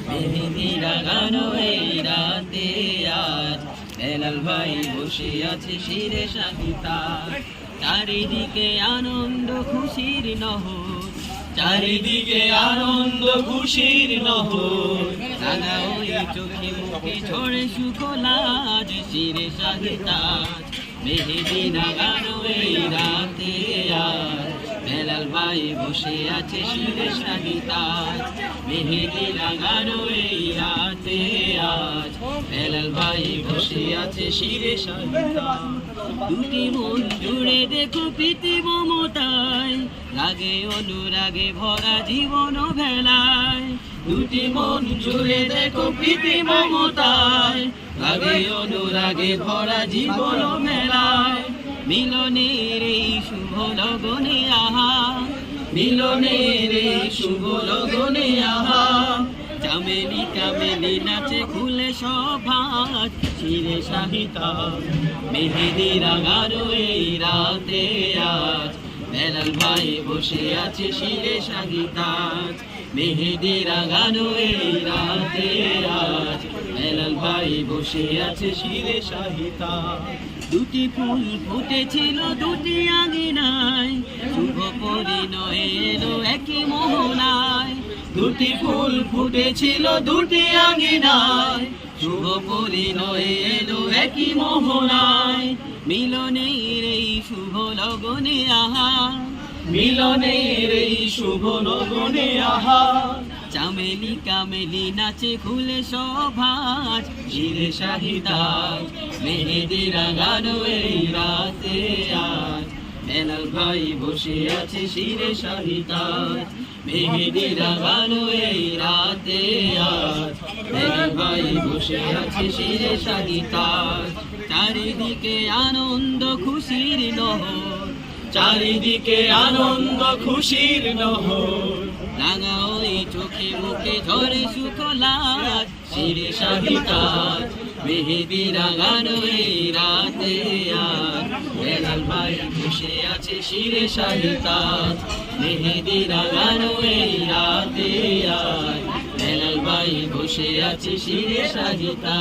মেহেদি লাগানো এই রাতে আজ বেলাল ভাই বসে আছে শিরে শাহিতা। চারিদিকে আনন্দ খুশির নহর, চারিদিকে আনন্দ খুশির নহর, রাঙা ওই চোখে মুখে ঝরে সুখলাজ শিরে শাহিতা। মেহেদি লাগানো এই রাতে আজ বেলাল ভাই বসে আছে শিরে শাহিতা। মেহেদি লাগানো এই রাতে আজ বেলাল ভাই বসে আছে শিরে শাহিতা। দুটি মন জুড়ে দেখো প্রীতি মমতায়, লাগে অনুরাগে ভরা জীবন ভেলায়। দুটি মন জুড়ে দেখো প্রীতি মমতায়, লাগে অনুরাগে ভরা জীবন মেলায়। মিলনের এই শুভ লগনে আহা, মিলনের এই শুভ লগনে আহা। চামেলি কামেলি নাচে খুলে সভাত শিরে শাহিতা। মেহেদি লাগানো এই রাতে আজ বেলাল ভাই বসে আছে শিরে শাহিতা। মেহেদি লাগানো এই রাতে আজ বেলাল ভাই বসে আছে শিরে শাহিতা। দুটি ফুল ফুটেছিল দুটি আঙিনায়, শুভ পরিণয় এলো একই মোহনায়। দুটি ফুল ফুটেছিল দুটি আঙিনায়, শুভ পরিণয় এলো একই মোহনায়। মিলনের এই শুভ লগনে আহা, মিলনের এই শুভ লগনে আহা। চামেলি কামেলি নাচে খুলে সভাজ শিরে শাহিতা। মেহেদি লাগানো এই রাতে আজ বেলাল ভাই বসে আছে শিরে শাহিতা। মেহেদি লাগানো এই রাতে আজ বেলাল ভাই বসে আছে শিরে শাহিতা। চারিদিকে আনন্দ খুশির নহর, চারিদিকে আনন্দ খুশির নহর, রাঙা ওই চোখে মুখে ঝরে সুখলাজ শিরে শাহিতা। মেহেদি লাগানো এই রাতে আজ বেলাল ভাই বসে আছে শিরে শাহিতা। মেহেদি লাগানো এই রাতে আজ বেলাল ভাই বসে আছে শিরে শাহিতা।